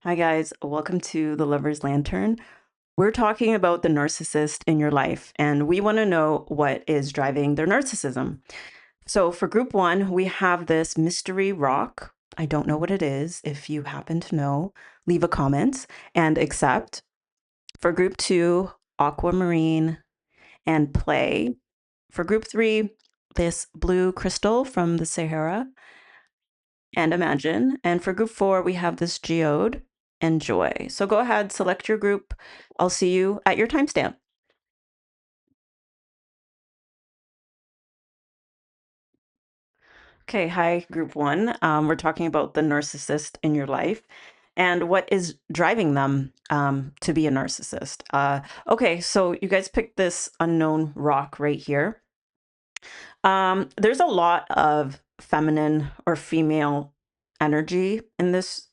Hi, guys. Welcome to the Lover's Lantern. We're talking about the narcissist in your life, and we want to know what is driving their narcissism. So, for group one, we have this mystery rock. I don't know what it is. If you happen to know, leave a comment and accept. For group two, aquamarine and play. For group three, this blue crystal from the Sahara and imagine. And for group four, we have this geode and joy. So go ahead, select your group. I'll see you at your timestamp. Okay, hi, group one. We're talking about the narcissist in your life and what is driving them to be a narcissist. Okay, so you guys picked this unknown rock right here. There's a lot of feminine or female energy in this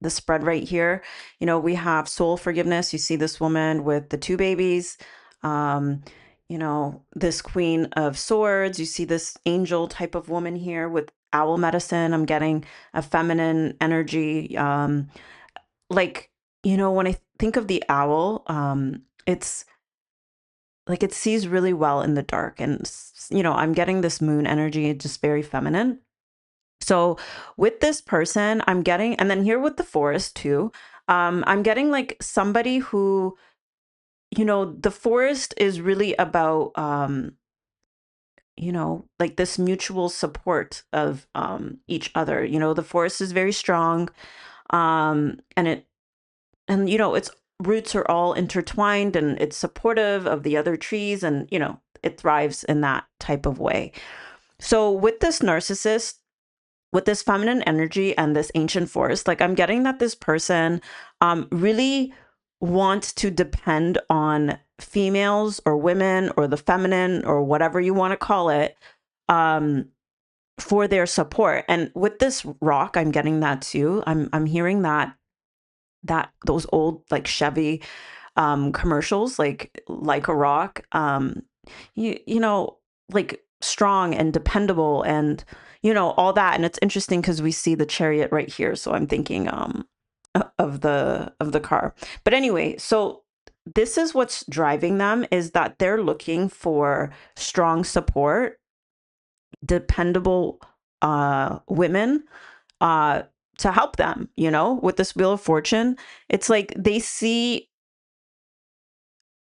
spread right here. You know, we have soul forgiveness. You see this woman with the two babies. Um, you know, this queen of swords. You see this angel type of woman here with owl medicine. I'm getting a feminine energy. Like, you know, when I think of the owl, it's like it sees really well in the dark. And, you know, I'm getting this moon energy, just very feminine. So with this person, I'm getting, and then here with the forest too, I'm getting like somebody who, you know, the forest is really about, you know, like this mutual support of each other. You know, the forest is very strong, and you know, its roots are all intertwined and it's supportive of the other trees, and you know, it thrives in that type of way. So with this narcissist, with this feminine energy and this ancient force, like I'm getting that this person really wants to depend on females or women or the feminine or whatever you want to call it, um, for their support. And with this rock, I'm getting that too. I'm hearing that those old like Chevy commercials, like a rock, you know, like strong and dependable and you know all that. And it's interesting because we see the chariot right here, so I'm thinking of the car. But anyway, so this is what's driving them, is that they're looking for strong support, dependable women uh to help them, you know, with this wheel of fortune. It's like they see,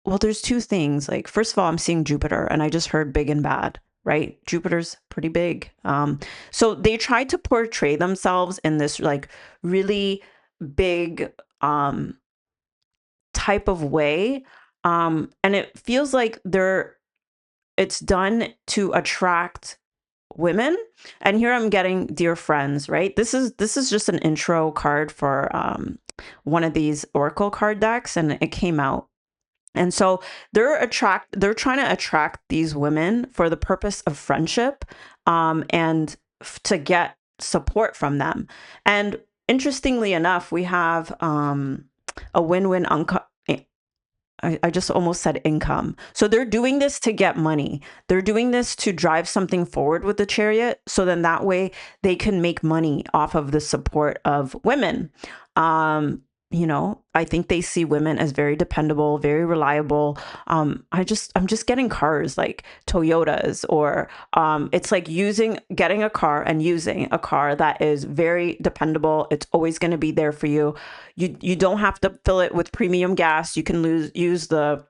well, there's two things. Like, first of all, I'm seeing Jupiter, and I just heard big and bad, right? Jupiter's pretty big. So they try to portray themselves in this like really big type of way. And it feels like it's done to attract women. And here I'm getting dear friends, right? This is just an intro card for one of these oracle card decks, and it came out. And so they're trying to attract these women for the purpose of friendship, and to get support from them. And interestingly enough, we have a win-win I just almost said income. So they're doing this to get money. They're doing this to drive something forward with the chariot. So then that way they can make money off of the support of women. Um, you know, I think they see women as very dependable, very reliable. I'm just getting cars like Toyotas, or it's like getting a car and using a car that is very dependable. It's always going to be there for you. You don't have to fill it with premium gas. You can use the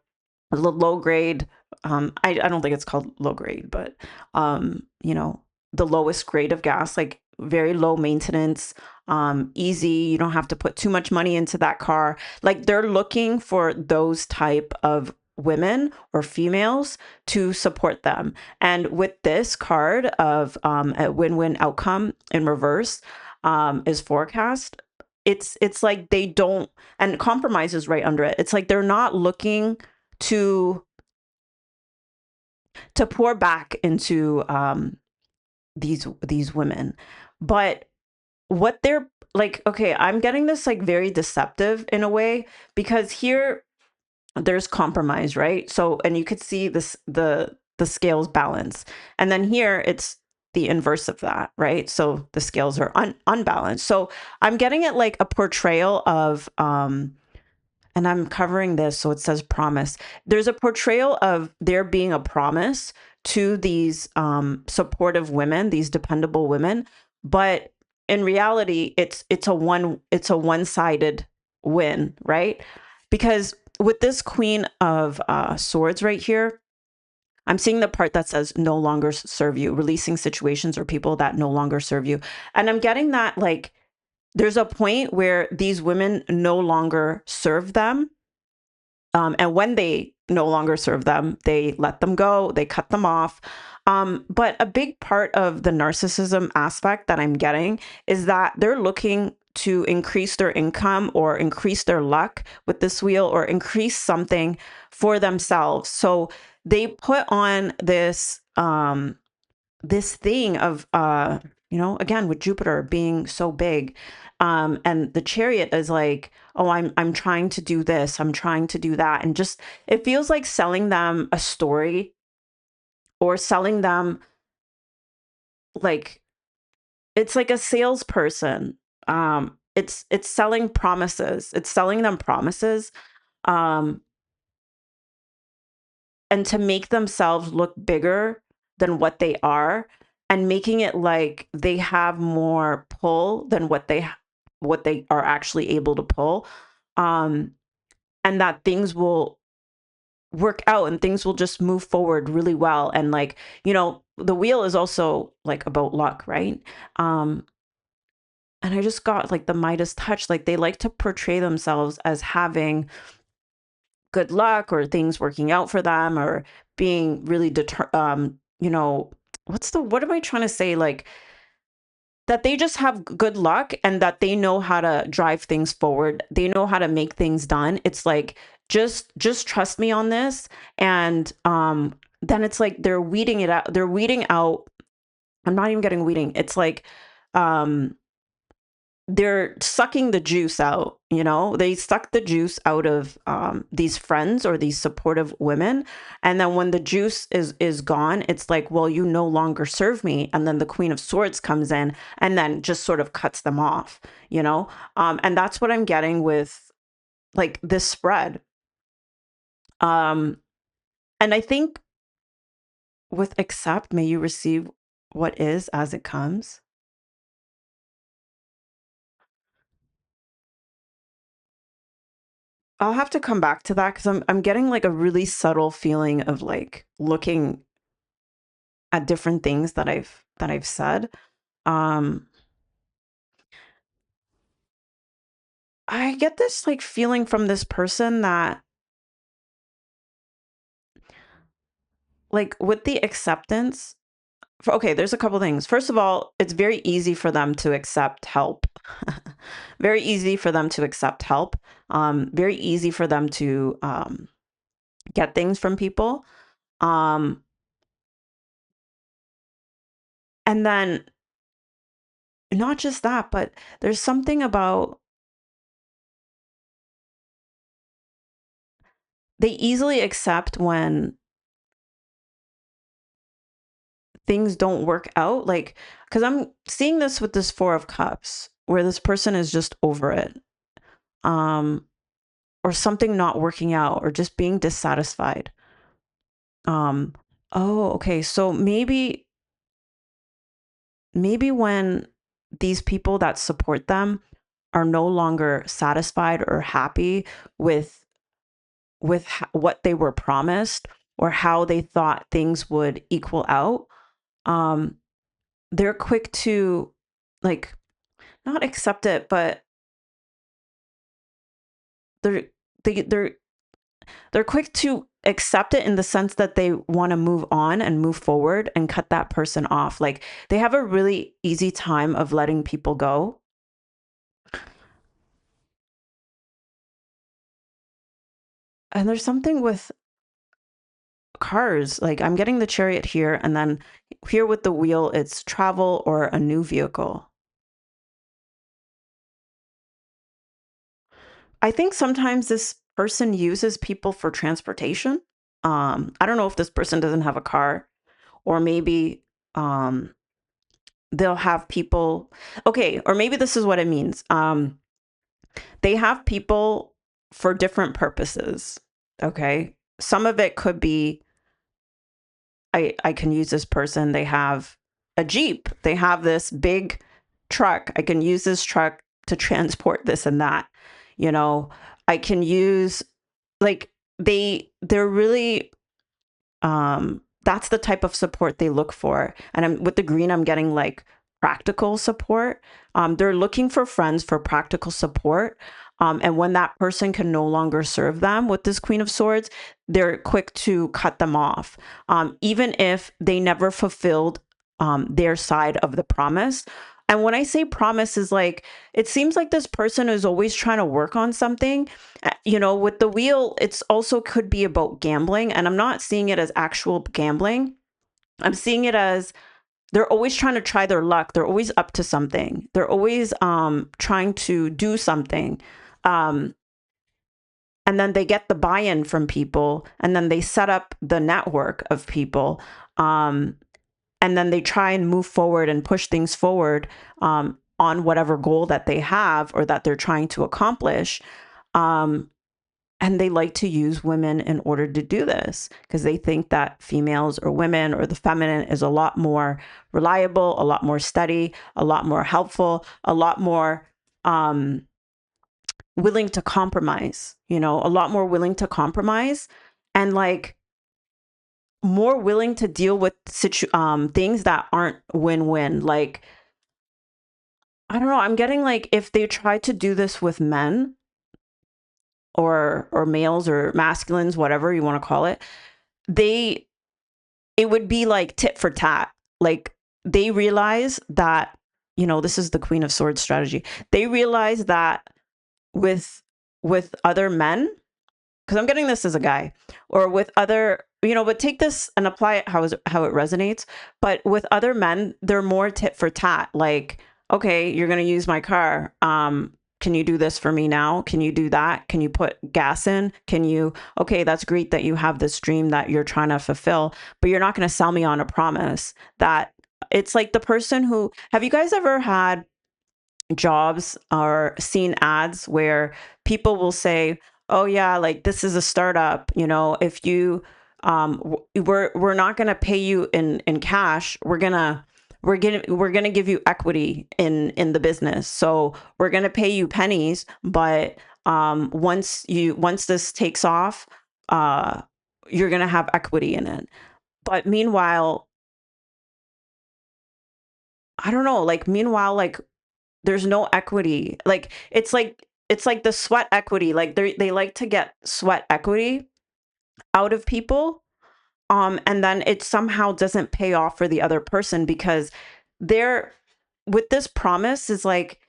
low grade. I don't think it's called low grade, but you know, the lowest grade of gas, like very low maintenance, easy. You don't have to put too much money into that car. Like they're looking for those type of women or females to support them. And with this card of a win-win outcome in reverse, is forecast. It's like they don't, and compromise is right under it. It's like they're not looking to pour back into these women, but what they're like, okay, I'm getting this like very deceptive in a way, because here there's compromise, right? So, and you could see this, the scales balance, and then here the inverse of that, right? So the scales are unbalanced. So I'm getting it like a portrayal of and I'm covering this so it says promise. There's a portrayal of there being a promise to these supportive women, these dependable women, but in reality, it's a one-sided win, right? Because with this Queen of Swords right here, I'm seeing the part that says no longer serve you, releasing situations or people that no longer serve you, and I'm getting that like there's a point where these women no longer serve them, and when they no longer serve them, they let them go, they cut them off. But a big part of the narcissism aspect that I'm getting is that they're looking to increase their income or increase their luck with this wheel or increase something for themselves. So they put on this thing of again with Jupiter being so big, and the Chariot is like, oh, I'm trying to do this, I'm trying to do that, and just it feels like selling them a story or selling them like it's like a salesperson. It's selling promises, it's selling them promises, um and to make themselves look bigger than what they are, and making it like they have more pull than what they are actually able to pull, um and that things will work out and things will just move forward really well. And like, the wheel is also like about luck, right? um and I just got like the Midas touch, like they like to portray themselves as having good luck or things working out for them or being really what am I trying to say, like that they just have good luck and that they know how to drive things forward, they know how to make things done. It's like just trust me on this. And then it's like they're weeding out. I'm not even getting weeding, it's like um they're sucking the juice out, they suck the juice out of these friends or these supportive women. And then when the juice is gone, it's like, well, you no longer serve me. And then the Queen of Swords comes in and then just sort of cuts them off, and that's what I'm getting with like this spread. um and I think with accept, may you receive what is as it comes. I'll have to come back to that because I'm getting like a really subtle feeling of like looking at different things that I've said. Um, I get this like feeling from this person that like with the acceptance. Okay, there's a couple things. First of all, it's very easy for them to accept help. Very easy for them to accept help. Very easy for them to get things from people. Um, and then not just that, but there's something about they easily accept when things don't work out. Like, because I'm seeing this with this Four of Cups, where this person is just over it, um, or something not working out, or just being dissatisfied. Um, oh, okay. So maybe when these people that support them are no longer satisfied or happy with what they were promised or how they thought things would equal out, um, they're quick to like not accept it, but they're they they're quick to accept it in the sense that they want to move on and move forward and cut that person off. Like they have a really easy time of letting people go. And there's something with cars. Like I'm getting the Chariot here, and then here with the wheel, it's travel or a new vehicle. I think sometimes this person uses people for transportation. I don't know if this person doesn't have a car, or maybe, um, they'll have people, okay, or maybe this is what it means. They have people for different purposes. Okay. Some of it could be, I can use this person. They have a Jeep. They have this big truck. I can use this truck to transport this and that. You know, I can use, like, they're really, that's the type of support they look for. And I'm with the green, I'm getting like practical support. They're looking for friends for practical support. And when that person can no longer serve them with this Queen of Swords, they're quick to cut them off, even if they never fulfilled their side of the promise. And when I say promise, is like, it seems like this person is always trying to work on something. You know, with the wheel, it's also could be about gambling. And I'm not seeing it as actual gambling. I'm seeing it as they're always trying to try their luck. They're always up to something. They're always trying to do something. Um, and then they get the buy-in from people, and then they set up the network of people. Um, and then they try and move forward and push things forward on whatever goal that they have or that they're trying to accomplish. Um, and they like to use women in order to do this because they think that females or women or the feminine is a lot more reliable, a lot more steady, a lot more helpful, a lot more willing to compromise, you know, a lot more willing to compromise, and like more willing to deal with things that aren't win-win. Like, I don't know, I'm getting like, if they try to do this with men or males or masculines, whatever you want to call it, they it would be like tit for tat. Like, they realize that, you know, this is the Queen of Swords strategy. They realize that with other men, because I'm getting this as a guy, or with other, you know, but take this and apply it how it resonates. But with other men, they're more tit for tat. Like, okay, you're going to use my car. Can you do this for me now? Can you do that? Can you put gas in? Can you, okay, that's great that you have this dream that you're trying to fulfill, but you're not going to sell me on a promise that it's like the person who, have you guys ever had jobs or seen ads where people will say, "Oh yeah, like this is a startup, you know, if you we're not going to pay you in cash. We're going to give you equity in the business. So we're going to pay you pennies, but once this takes off, uh you're going to have equity in it." But meanwhile, I don't know, like meanwhile, like there's no equity. Like it's like the sweat equity. Like they like to get sweat equity out of people. And then it somehow doesn't pay off for the other person because they're with this promise is like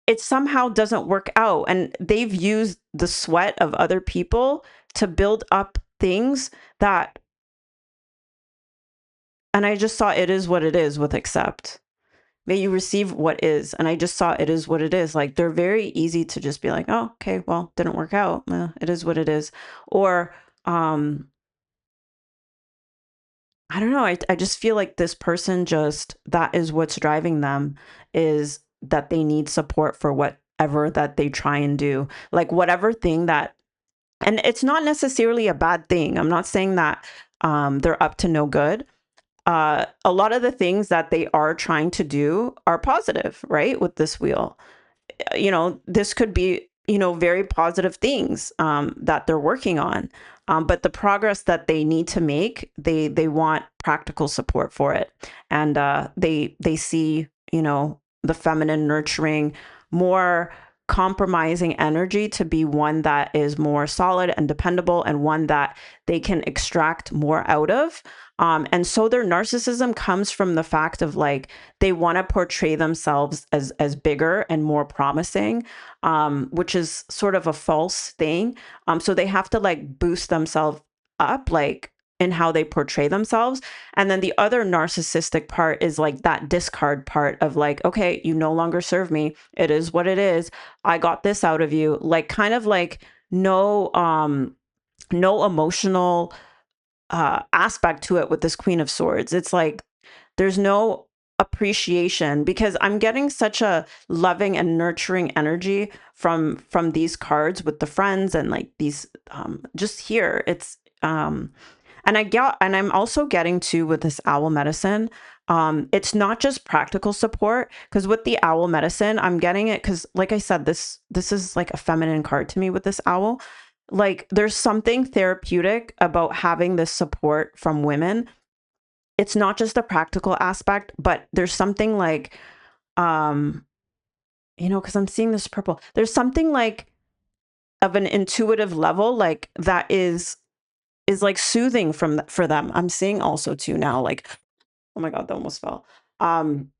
it somehow doesn't work out. And they've used the sweat of other people to build up things that, and I just saw it is what it is with accept. May you receive what is. And I just saw it is what it is. Like they're very easy to just be like, oh, okay, well, didn't work out. It is what it is. Or I don't know. I just feel like this person just, that is what's driving them, is that they need support for whatever that they try and do. Like whatever thing that, and it's not necessarily a bad thing. I'm not saying that they're up to no good. A lot of the things that they are trying to do are positive, right? With this wheel, you know, this could be, you know, very positive things that they're working on. But the progress that they need to make, they want practical support for it. And they see, you know, the feminine nurturing, more compromising energy to be one that is more solid and dependable, and one that they can extract more out of. And so their narcissism comes from the fact of like, they want to portray themselves as bigger and more promising, which is sort of a false thing. So they have to like boost themselves up, like in how they portray themselves. And then the other narcissistic part is like that discard part of like, okay, you no longer serve me. It is what it is. I got this out of you. Like kind of like no emotional aspect to it with this Queen of Swords. It's like there's no appreciation, because I'm getting such a loving and nurturing energy from these cards with the friends and like these just here. It's and I'm also getting to with this owl medicine. It's not just practical support, because with the owl medicine, I'm getting it because, like I said, this is like a feminine card to me with this owl. Like there's something therapeutic about having this support from women. It's not just a practical aspect, but there's something like, um, because I'm seeing this purple. There's something like of an intuitive level, like that is like soothing for them. I'm seeing also too now, like, oh my God, that almost fell. Um,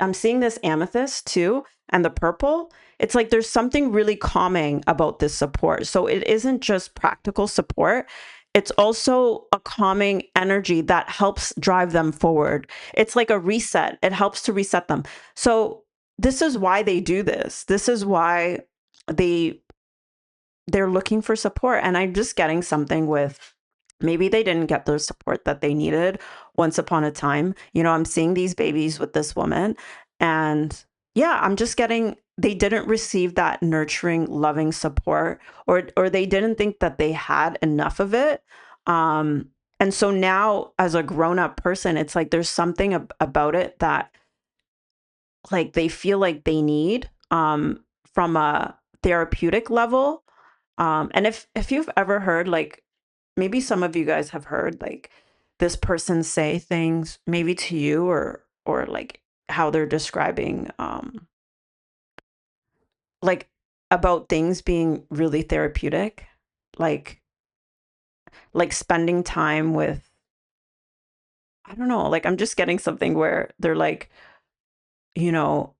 I'm seeing this amethyst too, and the purple. It's like there's something really calming about this support. So it isn't just practical support. It's also a calming energy that helps drive them forward. It's like a reset. It helps to reset them. So this is why they do this. This is why they they're looking for support. And I'm just getting something with, maybe they didn't get the support that they needed once upon a time. I'm seeing these babies with this woman, and yeah, I'm just getting, they didn't receive that nurturing, loving support, or they didn't think that they had enough of it. And so now as a grown-up person, it's like there's something about it that like they feel like they need from a therapeutic level. And if you've ever heard, like, maybe some of you guys have heard like this person say things maybe to you, or like how they're describing like about things being really therapeutic, like spending time with, I don't know, like I'm just getting something where they're like, you know,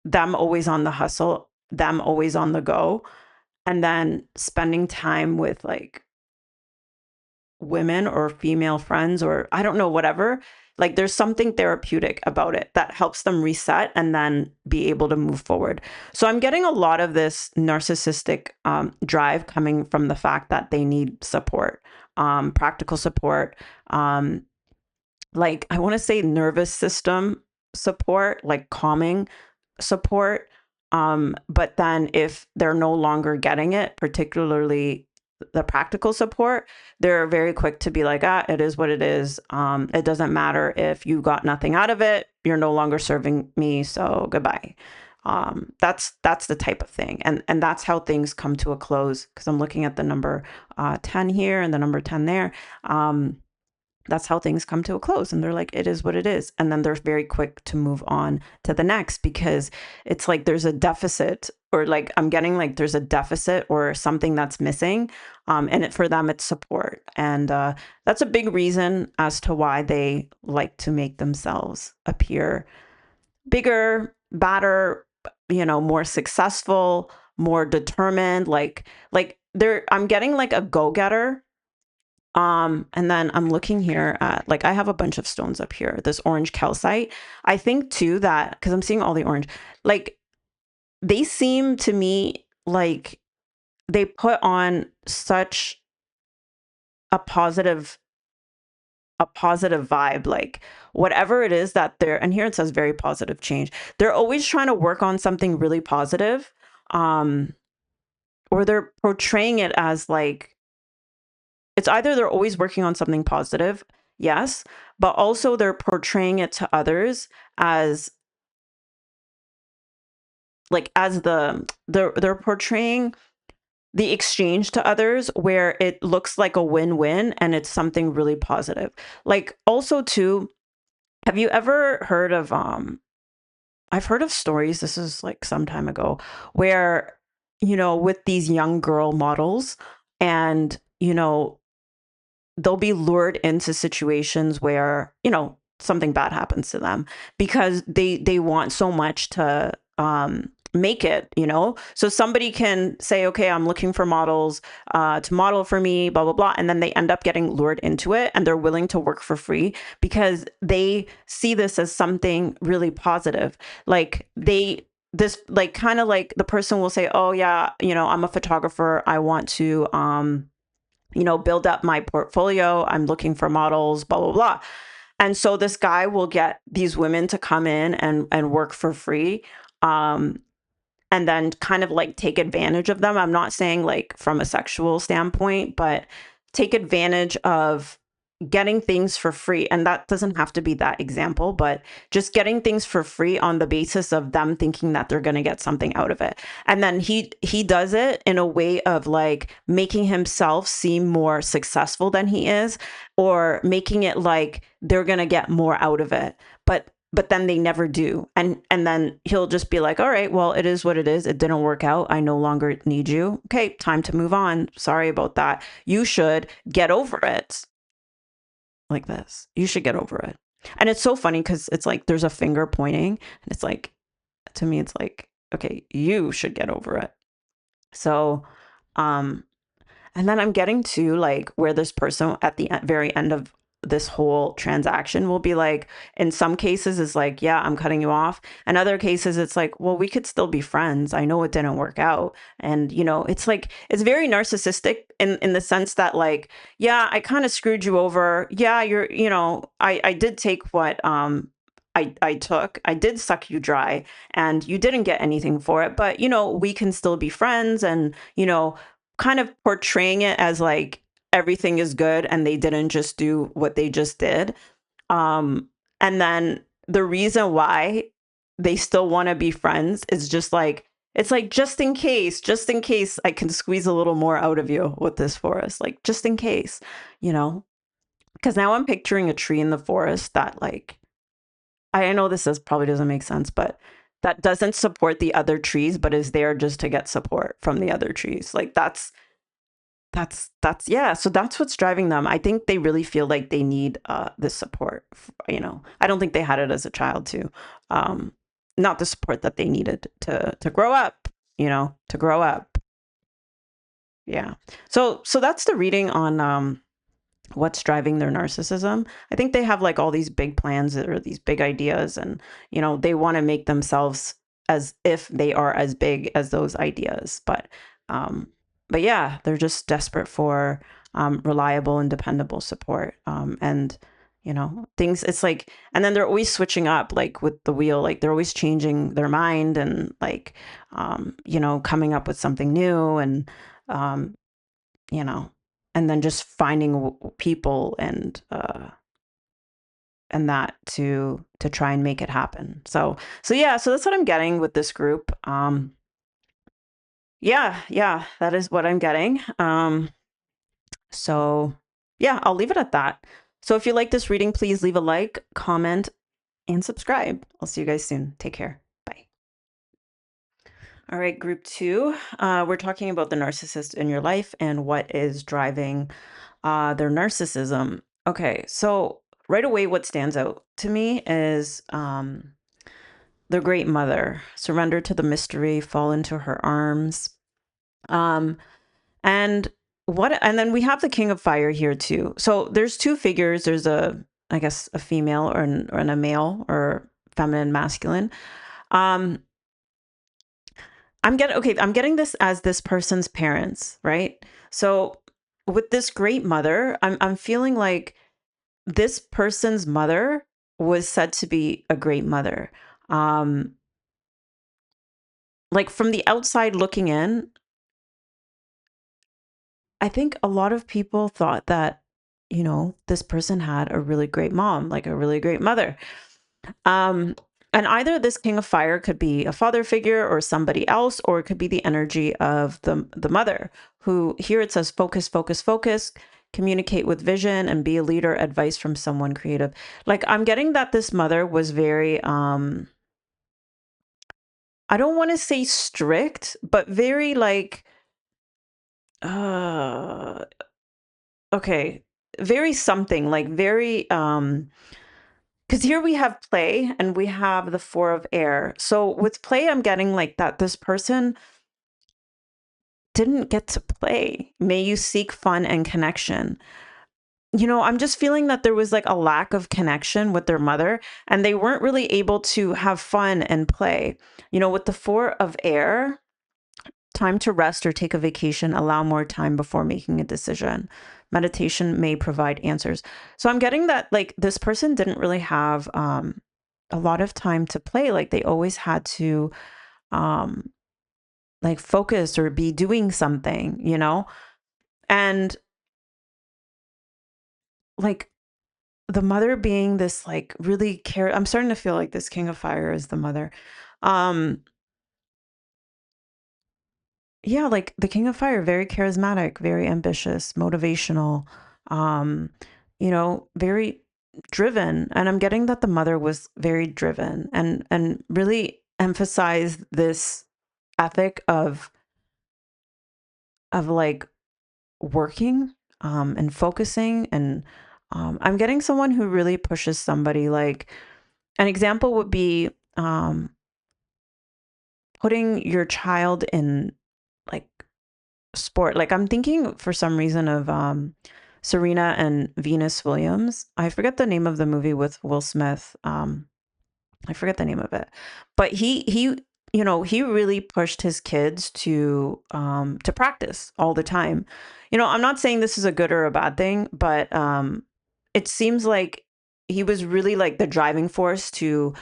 them always on the hustle, them always on the go, and then spending time with like women or female friends, or I don't know, whatever. Like there's something therapeutic about it that helps them reset and then be able to move forward. So I'm getting a lot of this narcissistic drive coming from the fact that they need support, practical support, um, like I want to say nervous system support, like calming support. But then if they're no longer getting it, particularly the practical support, they're very quick to be like, it is what it is. It doesn't matter if you got nothing out of it. You're no longer serving me, so goodbye. That's the type of thing, and that's how things come to a close. Because I'm looking at the number 10 here and the number 10 there. That's how things come to a close, and they're like, it is what it is, and then they're very quick to move on to the next, because it's like there's a deficit, or like I'm getting like there's a deficit or something that's missing, and for them it's support, and that's a big reason as to why they like to make themselves appear bigger, badder, more successful, more determined, like they're, I'm getting like a go-getter. And then I'm looking here at, like, I have a bunch of stones up here, this orange calcite. I think too that, because I'm seeing all the orange, like they seem to me like they put on such a positive vibe, like whatever it is that they're, and here it says very positive change. They're always trying to work on something really positive, um, or they're portraying it as like, it's either they're always working on something positive, yes, but also they're portraying it to others as like as they're portraying the exchange to others where it looks like a win-win and it's something really positive. Like also too, have you ever heard of I've heard of stories, this is like some time ago, where with these young girl models, and they'll be lured into situations where something bad happens to them because they want so much to make it, so somebody can say, okay, I'm looking for models to model for me, blah blah blah, and then they end up getting lured into it, and they're willing to work for free because they see this as something really positive. Like this, like, kind of like the person will say, oh yeah, I'm a photographer, I want to build up my portfolio, I'm looking for models, blah, blah, blah. And so this guy will get these women to come in and work for free. Um, and then kind of like take advantage of them. I'm not saying like from a sexual standpoint, but take advantage of getting things for free. And that doesn't have to be that example, but just getting things for free on the basis of them thinking that they're going to get something out of it. And then he does it in a way of like making himself seem more successful than he is, or making it like they're going to get more out of it. But then they never do. And then he'll just be like, all right, well, it is what it is. It didn't work out. I no longer need you. Okay, time to move on. Sorry about that. You should get over it. Like this. You should get over it. And it's so funny because it's like there's a finger pointing, and it's like, to me, it's like, okay, you should get over it. So, um, and then I'm getting to like where this person at the very end of this whole transaction will be like, in some cases, is like, yeah, I'm cutting you off. And other cases, it's like, well, we could still be friends. I know it didn't work out. And, it's like, it's very narcissistic in the sense that, like, yeah, I kind of screwed you over. Yeah, I did take what, I took. I did suck you dry and you didn't get anything for it. But, we can still be friends and, kind of portraying it as like everything is good and they didn't just do what they just did. And then the reason why they still want to be friends is just like, it's like, just in case I can squeeze a little more out of you with this forest, like just in case, you know, because now I'm picturing a tree in the forest that, like, I know this probably doesn't make sense, but that doesn't support the other trees, but is there just to get support from the other trees. Like that's yeah, so that's what's driving them. I think they really feel like they need this support. I don't think they had it as a child too. Um, Not the support that they needed to grow up, to grow up. Yeah. So that's the reading on what's driving their narcissism. I think they have like all these big plans or these big ideas, and they want to make themselves as if they are as big as those ideas. Um but yeah, they're just desperate for reliable and dependable support. And things, it's like, and then they're always switching up, like with the wheel, like they're always changing their mind and like coming up with something new, and um you know, and then just finding people and that to try and make it happen. So yeah, so that's what I'm getting with this group. Yeah, that is what I'm getting. So yeah, I'll leave it at that. So if you like this reading, please leave a like, comment, and subscribe. I'll see you guys soon. Take care. Bye. All right, group two. We're talking about the narcissist in your life and what is driving their narcissism. Okay, so right away, what stands out to me is the great mother, surrender to the mystery, fall into her arms. Um, and and then we have the king of fire here too. So there's two figures. There's I guess, a female or a male, or feminine, masculine. Um, I'm getting this as this person's parents, right? So with this great mother, I'm feeling like this person's mother was said to be a great mother. Um, like from the outside looking in, I think a lot of people thought that, this person had a really great mom, like a really great mother. Um, and either this king of fire could be a father figure or somebody else, or it could be the energy of the mother, who here it says focus, focus, focus, communicate with vision and be a leader, advice from someone creative. Like I'm getting that this mother was very I don't want to say strict, but very like uh okay, very something, like very because here we have play and we have the four of air. So with play, I'm getting like that this person didn't get to play. May you seek fun and connection. I'm just feeling that there was like a lack of connection with their mother, and they weren't really able to have fun and play. With the four of air, time to rest or take a vacation, allow more time before making a decision. Meditation may provide answers. So I'm getting that like this person didn't really have a lot of time to play. Like they always had to um, like focus or be doing something, you know? And like the mother being this like really care, I'm starting to feel like this king of fire is the mother. Um, yeah, like the king of fire, very charismatic, very ambitious, motivational, um, very driven. And I'm getting that the mother was very driven and really emphasized this ethic of like working and focusing and I'm getting someone who really pushes somebody. Like an example would be putting your child in like sport. Like I'm thinking for some reason of Serena and Venus Williams. I forget the name of the movie with Will Smith. I forget the name of it. But he really pushed his kids to practice all the time. I'm not saying this is a good or a bad thing, but it seems like he was really like the driving force to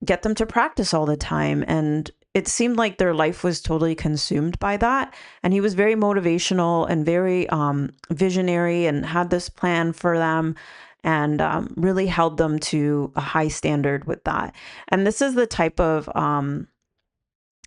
get them to practice all the time. And it seemed like their life was totally consumed by that. And he was very motivational and very visionary and had this plan for them and really held them to a high standard with that. And this is the type of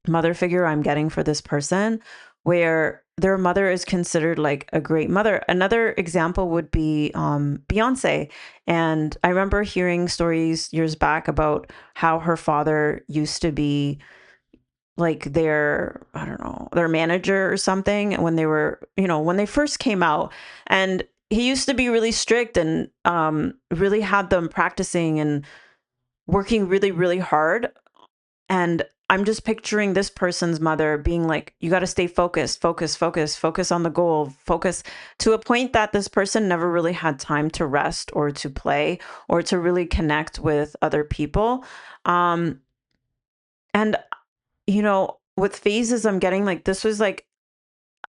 mother figure I'm getting for this person where their mother is considered like a great mother. Another example would be Beyonce. And I remember hearing stories years back about how her father used to be like I don't know, their manager or something when they were, when they first came out. And he used to be really strict and really had them practicing and working really, really hard. And I'm just picturing this person's mother being like, you got to stay focused, focus on the goal, focus to a point that this person never really had time to rest or to play or to really connect with other people. And, with phases, I'm getting like this was like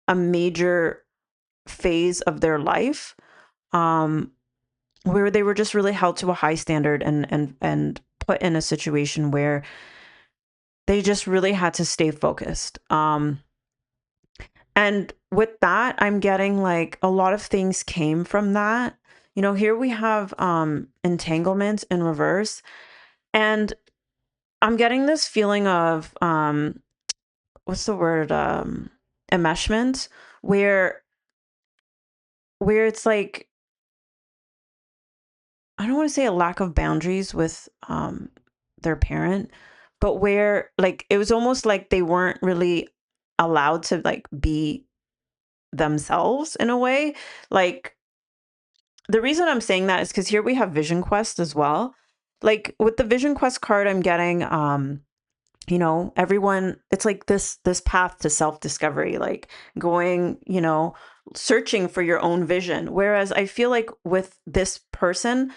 a major phase of their life um, where they were just really held to a high standard and put in a situation where they just really had to stay focused. And with that, I'm getting like a lot of things came from that. Here we have entanglement in reverse. And I'm getting this feeling of what's the word? Enmeshment, where it's like I don't want to say a lack of boundaries with their parent, but where like it was almost like they weren't really allowed to like be themselves in a way. Like the reason I'm saying that is because here we have Vision Quest as well. Like with the Vision Quest card, I'm getting everyone, it's like this path to self-discovery, like going, searching for your own vision. Whereas I feel like with this person,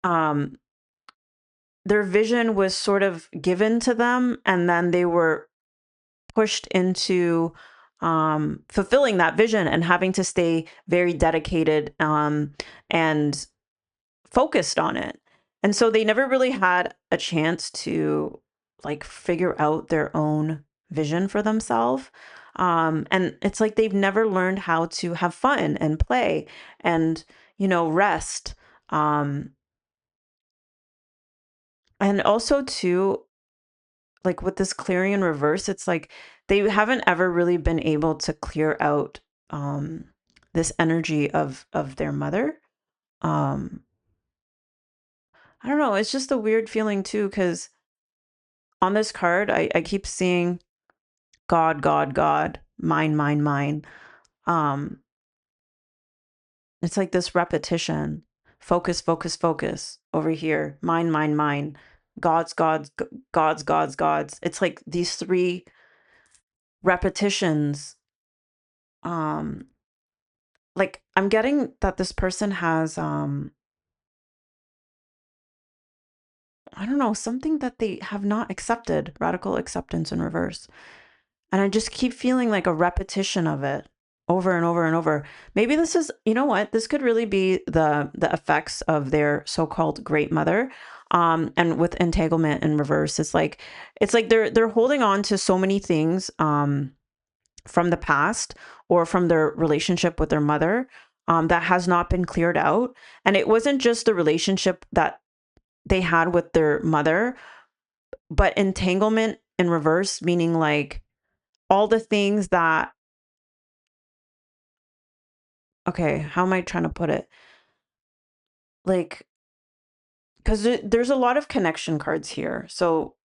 um, their vision was sort of given to them and then they were pushed into fulfilling that vision and having to stay very dedicated and focused on it. And so they never really had a chance to like figure out their own vision for themselves. And it's like they've never learned how to have fun and play and, rest. Um, and also, too, like with this clearing in reverse, it's like they haven't ever really been able to clear out this energy of their mother. Um, I don't know. It's just a weird feeling too, because on this card, I keep seeing God, God, God, mine, mine, mine. Um, it's like this repetition. Focus, focus, focus over here. Mine, mine, mine. God's, God's, God's, God's, God's. It's like these three repetitions. Um, like I'm getting that this person has I don't know, something that they have not accepted, radical acceptance in reverse. And I just keep feeling like a repetition of it over and over and over. Maybe this is, you know what? This could really be the effects of their so-called great mother. And with entanglement in reverse, it's like they're holding on to so many things from the past or from their relationship with their mother that has not been cleared out. And it wasn't just the relationship that they had with their mother, but entanglement in reverse, meaning like all the things that, okay, how am I trying to put it? Like, because there's a lot of connection cards here. So,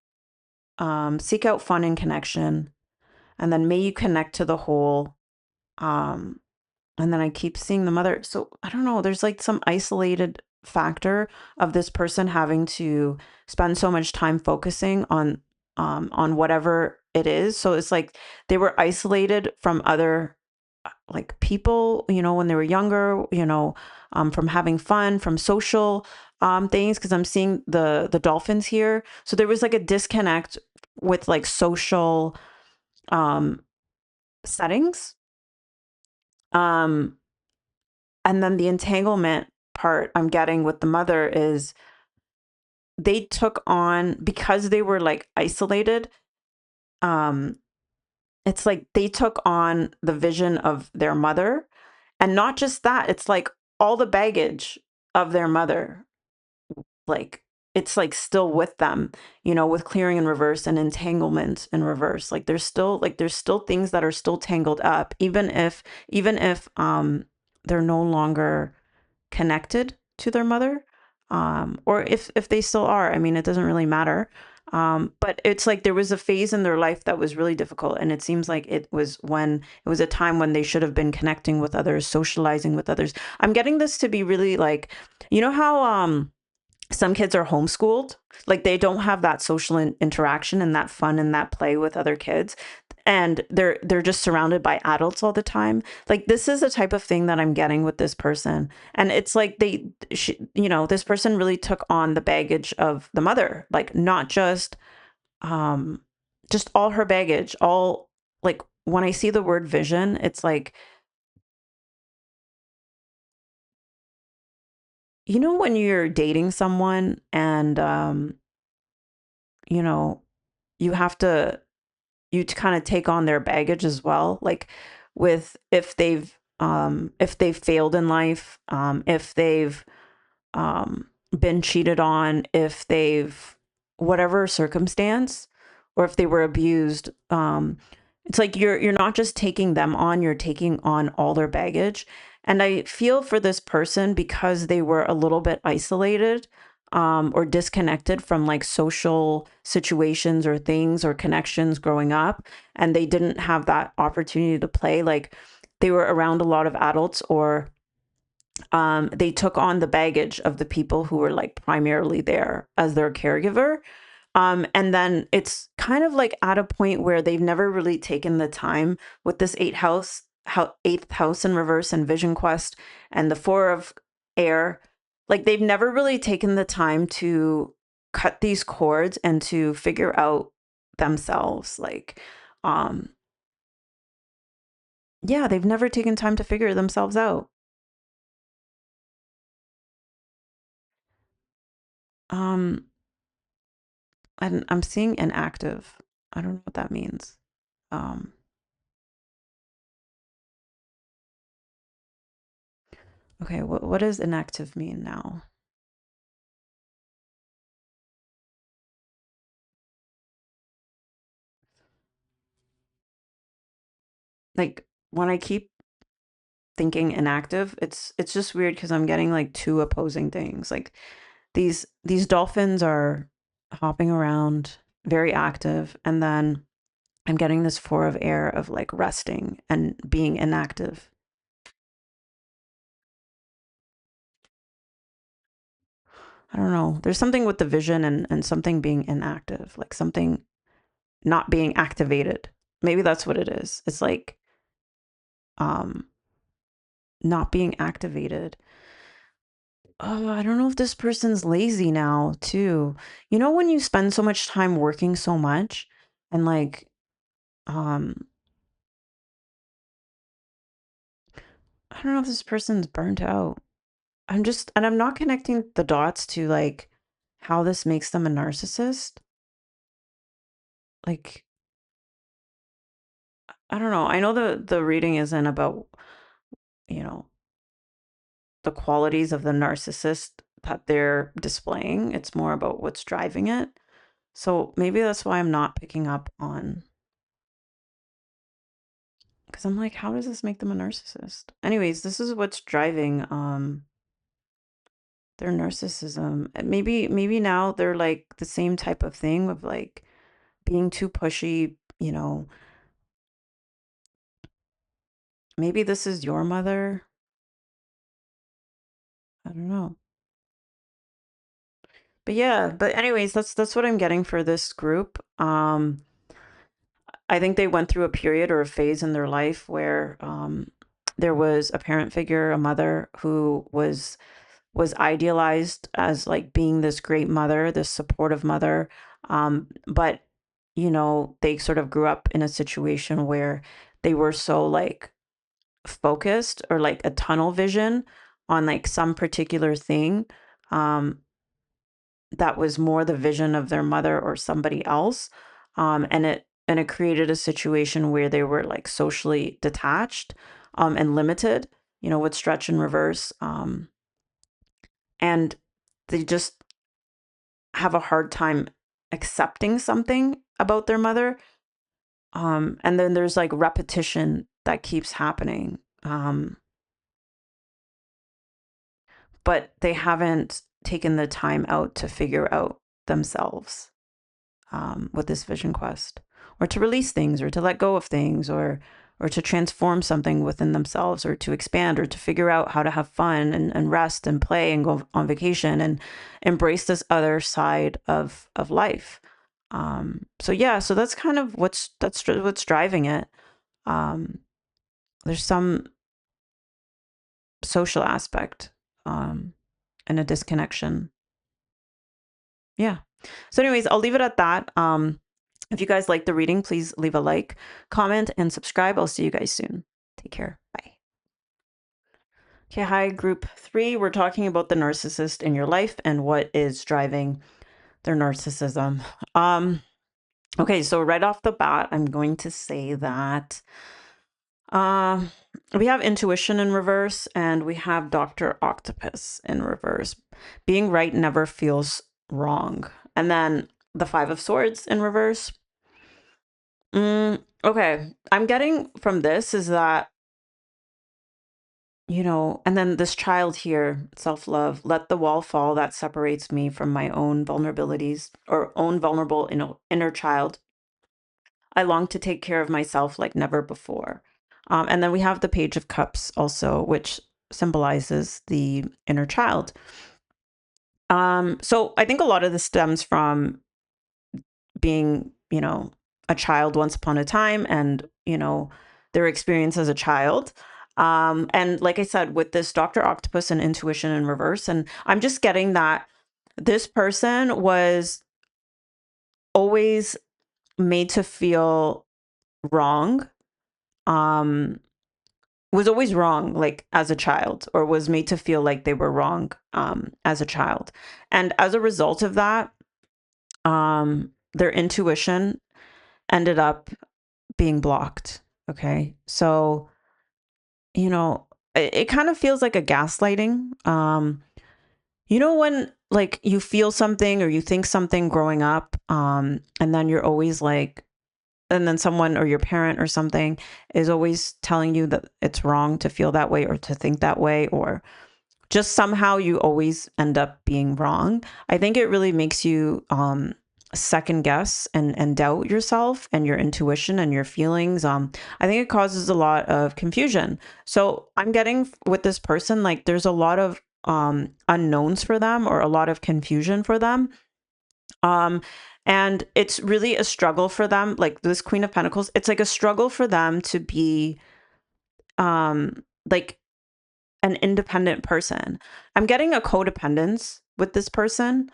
seek out fun and connection, and then may you connect to the whole. Um, and then I keep seeing the mother. So I don't know. There's like some isolated factor of this person having to spend so much time focusing on whatever it is. So it's like they were isolated from other like people, when they were younger, from having fun, from social things. Because I'm seeing the dolphins here, so there was like a disconnect with like social um, settings, um, and then the entanglement part I'm getting with the mother is they took on, because they were like isolated. Um, it's like they took on the vision of their mother. And not just that, it's like all the baggage of their mother, like it's like still with them, with clearing in reverse and entanglement in reverse. Like there's still things that are still tangled up, even if they're no longer connected to their mother, or if they still are. I mean, it doesn't really matter. But it's like there was a phase in their life that was really difficult, and it seems like it was a time when they should have been connecting with others, socializing with others. I'm getting this to be really like, how some kids are homeschooled, like they don't have that social interaction and that fun and that play with other kids, and they're just surrounded by adults all the time. Like this is the type of thing that I'm getting with this person. And it's like this person really took on the baggage of the mother, like not um just all her baggage, all, like when I see the word vision, it's like, when you're dating someone and you know you have to you to kind of take on their baggage as well, like with if they've failed in life, if they've been cheated on, if they've, whatever circumstance, or if they were abused. It's like you're not just taking them on, you're taking on all their baggage. And I feel for this person because they were a little bit isolated, or disconnected from like social situations or things or connections growing up, and they didn't have that opportunity to play. Like they were around a lot of adults, or they took on the baggage of the people who were like primarily there as their caregiver. And then it's kind of like at a point where they've never really taken the time with this eighth house in reverse and Vision Quest and the four of air. Like they've never really taken the time to cut these cords and to figure out themselves. Like, um, yeah, they've never taken time to figure themselves out. Um, and I'm seeing inactive. I don't know what that means. Um, okay, what does inactive mean now? Like when I keep thinking inactive, it's just weird because I'm getting like two opposing things. Like these dolphins are hopping around, very active, and then I'm getting this four of air of like resting and being inactive. I don't know. There's something with the vision and something being inactive, like something not being activated. Maybe that's what it is. It's like um not being activated. Oh, I don't know if this person's lazy now, too. When you spend so much time working so much and like Um, I don't know if this person's burnt out. And I'm not connecting the dots to like how this makes them a narcissist. Like, I don't know. I know the reading isn't about, you know, the qualities of the narcissist that they're displaying. It's more about what's driving it. So maybe that's why I'm not picking up on, because I'm like, how does this make them a narcissist? Anyways, this is what's driving their narcissism. Maybe now they're like the same type of thing of like being too pushy, maybe this is your mother. I don't know. But yeah, but anyways, that's what I'm getting for this group. I think they went through a period or a phase in their life where there was a parent figure, a mother who was idealized as like being this great mother, this supportive mother. But they sort of grew up in a situation where they were so like focused or like a tunnel vision on like some particular thing. Um, that was more the vision of their mother or somebody else. And it created a situation where they were like socially detached and limited, would stretch and reverse. And they just have a hard time accepting something about their mother. And then there's like repetition that keeps happening. But they haven't taken the time out to figure out themselves with this vision quest, or to release things, or to let go of things, or to transform something within themselves, or to expand, or to figure out how to have fun and rest and play and go on vacation and embrace this other side of life. So yeah, so that's kind of what's driving it. Um, there's some social aspect um, and a disconnection. Yeah. So anyways, I'll leave it at that. If you guys like the reading, please leave a like, comment, and subscribe. I'll see you guys soon. Take care. Bye. Okay, hi, group 3. We're talking about the narcissist in your life and what is driving their narcissism. Um, okay, so right off the bat, I'm going to say that um, we have intuition in reverse and we have Dr. Octopus in reverse. Being right never feels wrong. And then the Five of Swords in reverse. Okay. I'm getting from this is that, and then this child here, self love, let the wall fall that separates me from my own vulnerabilities or own vulnerable inner child. I long to take care of myself like never before. And then we have the Page of Cups also, which symbolizes the inner child. So I think a lot of this stems from being, a child once upon a time and, their experience as a child. And like I said, with this Dr. Octopus and intuition in reverse, and I'm just getting that this person was always made to feel wrong, um, was always wrong, like as a child, or was made to feel like they were wrong as a child. And as a result of that, their intuition ended up being blocked. Okay. So, it kind of feels like a gaslighting. When like you feel something or you think something growing up, and then you're always like, and then someone or your parent or something is always telling you that it's wrong to feel that way or to think that way, or just somehow you always end up being wrong. I think it really makes you second guess and doubt yourself and your intuition and your feelings. I think it causes a lot of confusion. So I'm getting with this person, like there's a lot of unknowns for them or a lot of confusion for them. Um, and it's really a struggle for them, like this Queen of Pentacles, it's like a struggle for them to be like an independent person. I'm getting a codependence with this person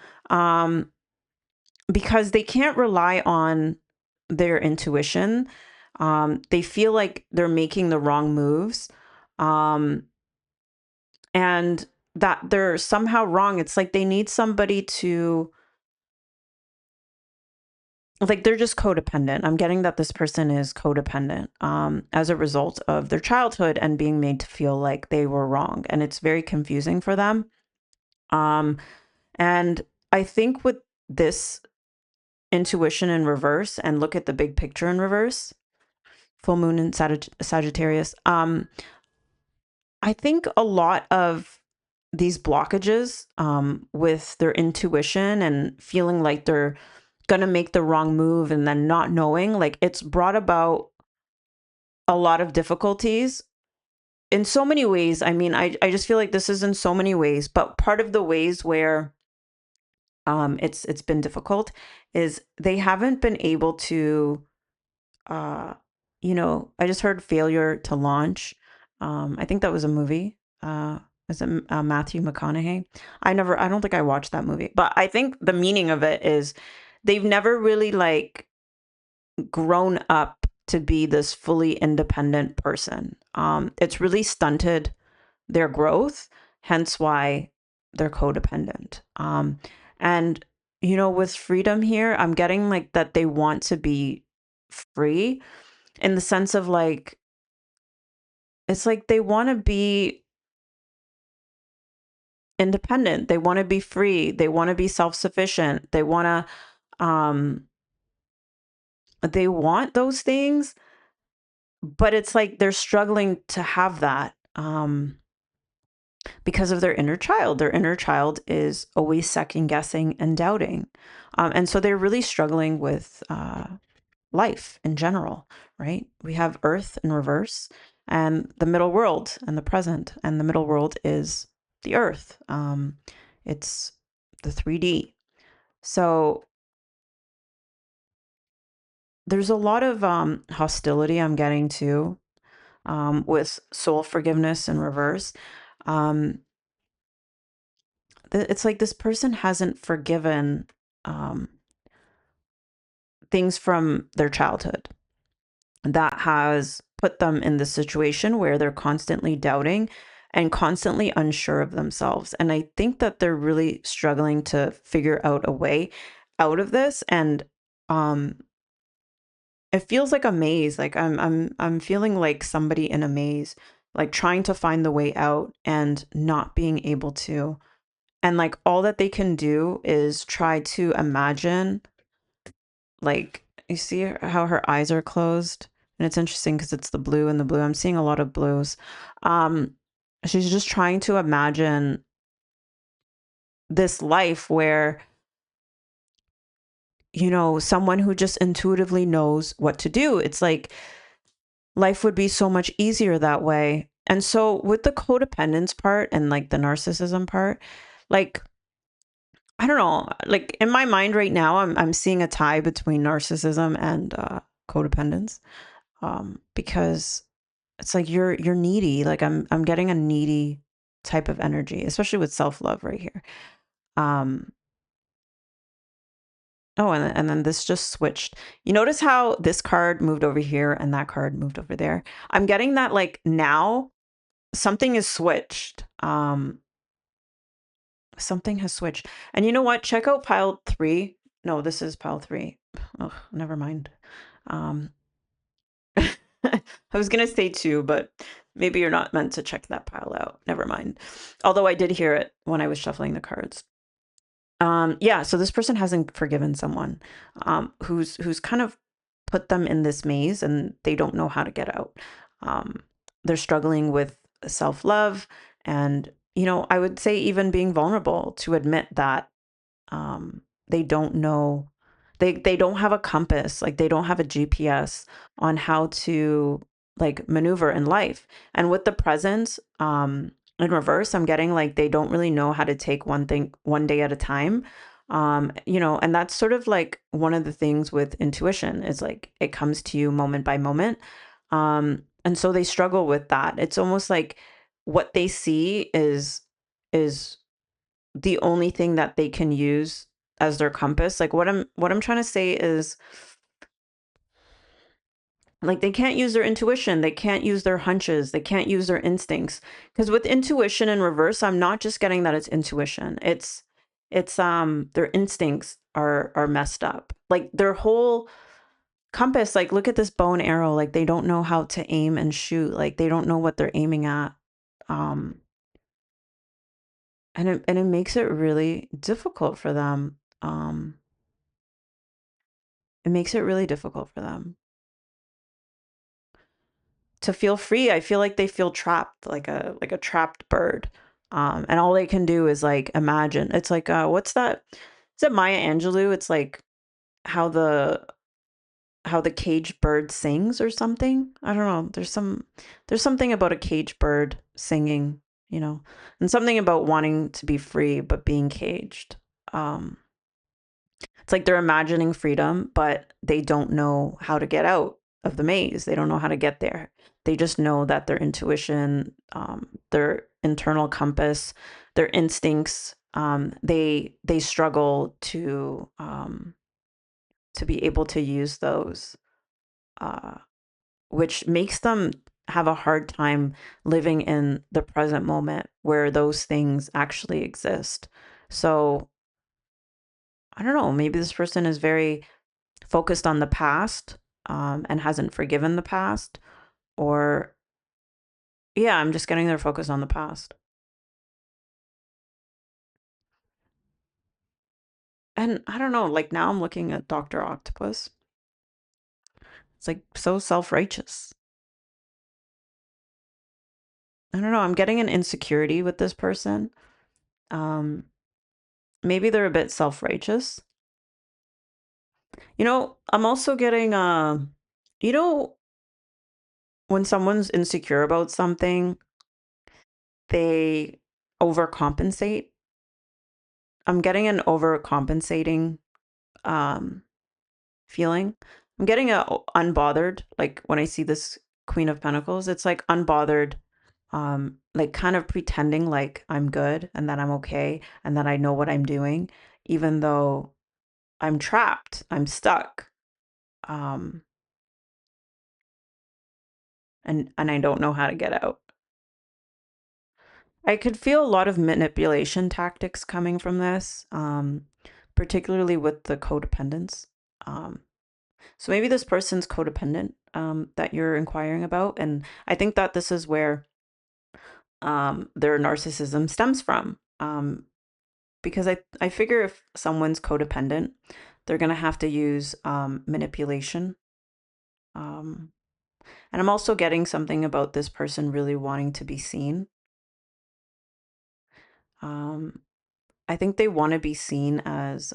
because they can't rely on their intuition. They feel like they're making the wrong moves. Um, and that they're somehow wrong. It's like they need somebody to, like, they're just codependent. I'm getting that this person is codependent as a result of their childhood and being made to feel like they were wrong. And it's very confusing for them. Um, and I think with this intuition in reverse, and look at the big picture in reverse, full moon in Sagittarius, I think a lot of these blockages with their intuition and feeling like they're going to make the wrong move and then not knowing, like, it's brought about a lot of difficulties in so many ways. I mean, I just feel like this is in so many ways, but part of the ways where it's been difficult is they haven't been able to uh I just heard failure to launch. I think that was a movie. Is it Matthew McConaughey? I don't think I watched that movie, but I think the meaning of it is they've never really like grown up to be this fully independent person. It's really stunted their growth, hence why they're codependent. And with freedom here, I'm getting like that they want to be free, in the sense of like, it's like they want to be independent. They want to be free. They want to be self-sufficient. Um they want those things, but it's like they're struggling to have that because of their inner child. Their inner child is always second guessing and doubting. And so they're really struggling with life in general, right? We have Earth in reverse and the middle world and the present. And the middle world is the Earth. It's the 3D. So there's a lot of hostility I'm getting too, with soul forgiveness in reverse. Um, it's like this person hasn't forgiven um, things from their childhood that has put them in this situation where they're constantly doubting and constantly unsure of themselves. And I think that they're really struggling to figure out a way out of this. And um, it feels like a maze. Like I'm feeling like somebody in a maze, like trying to find the way out and not being able to. And like all that they can do is try to imagine, like, you see how her eyes are closed? And it's interesting because it's the blue and the blue. I'm seeing a lot of blues. Um, she's just trying to imagine this life where, someone who just intuitively knows what to do. It's like life would be so much easier that way. And so with the codependence part and like the narcissism part, like, I don't know, like in my mind right now, I'm seeing a tie between narcissism and codependence, because it's like you're needy. Like I'm getting a needy type of energy, especially with self-love right here. Um, oh, and then this just switched. You notice how this card moved over here and that card moved over there? I'm getting that like now something is switched. Something has switched. And you know what? Check out pile 3. No, this is pile 3. Oh, never mind. Um, I was gonna say 2, but maybe you're not meant to check that pile out. Never mind. Although I did hear it when I was shuffling the cards. Yeah, so this person hasn't forgiven someone who's kind of put them in this maze and they don't know how to get out. They're struggling with self-love and, I would say even being vulnerable to admit that they don't know, they don't have a compass, like they don't have a GPS on how to like maneuver in life. And with the presence in reverse, I'm getting like they don't really know how to take one thing one day at a time. And that's sort of like one of the things with intuition is like it comes to you moment by moment. And so they struggle with that. It's almost like what they see is the only thing that they can use as their compass. Like what I'm trying to say is Like they can't use their intuition, they can't use their hunches, they can't use their instincts. Because with intuition in reverse, I'm not just getting that it's intuition. It's their instincts are messed up. Like their whole compass, like look at this bow and arrow, like they don't know how to aim and shoot, like they don't know what they're aiming at. Um and it makes it really difficult for them. It makes it really difficult for them to feel free. I feel like they feel trapped, like a trapped bird. And all they can do is like imagine. It's like what's that? Is it Maya Angelou? It's like how the how the caged bird sings or something. I don't know. There's something about a caged bird singing, and something about wanting to be free but being caged. Um, it's like they're imagining freedom, but they don't know how to get out of the maze. They don't know how to get there. They just know that their intuition, their internal compass, their instincts, they struggle to be able to use those, uh, which makes them have a hard time living in the present moment where those things actually exist. So I don't know. Maybe this person is very focused on the past, and hasn't forgiven the past, or yeah, I'm just getting their focus on the past. And I don't know, like now I'm looking at Dr. Octopus. It's like so self-righteous. I don't know, I'm getting an insecurity with this person. Um, Maybe they're a bit self-righteous. I'm also getting you know, when someone's insecure about something, they overcompensate. I'm getting an overcompensating um feeling. I'm getting a unbothered, like when I see this Queen of Pentacles, it's like unbothered, like kind of pretending like I'm good and that I'm okay and that I know what I'm doing, even though I'm trapped, I'm stuck, um, and I don't know how to get out. I could feel a lot of manipulation tactics coming from this, particularly with the codependence. Um, So maybe this person's codependent, that you're inquiring about. And I think that this is where their narcissism stems from. Because I figure if someone's codependent, they're going to have to use manipulation. Um, and I'm also getting something about this person really wanting to be seen. Um, I think they want to be seen as